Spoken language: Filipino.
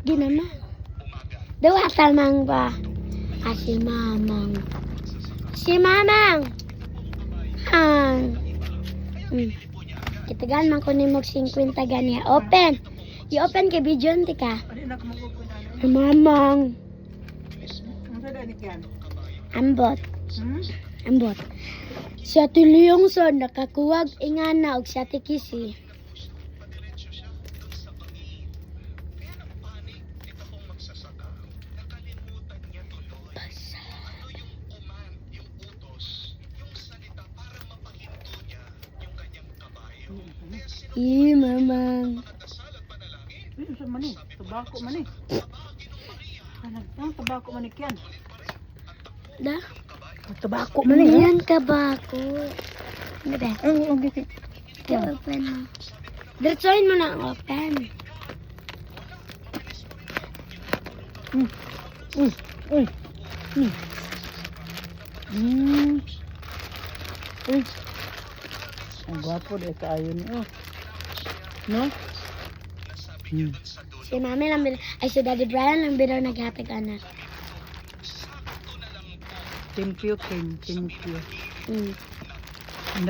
Ginama. Dawa tamang ba? Si Mamang. Si Mamang. Kitagan man ko ni mog 50 ganiya. Open. I-open kay video ka. Mamang. Ambot. Ambot. Si Ate Leong son nakakuwag ingana og si Ate Kisi. Mamang. Sa mani, tabako mani. Ang tabako mani kyan. Da? Tabako mani. Yan kabako. Ano ba? Okay. Open mo. Diretsoin mo na ang open. Ang gwapo dahil kaayo niyo. No? Si Mami lang ay si Daddy Brian lang binaw naghatag anak. Thank you, Ken. Thank you.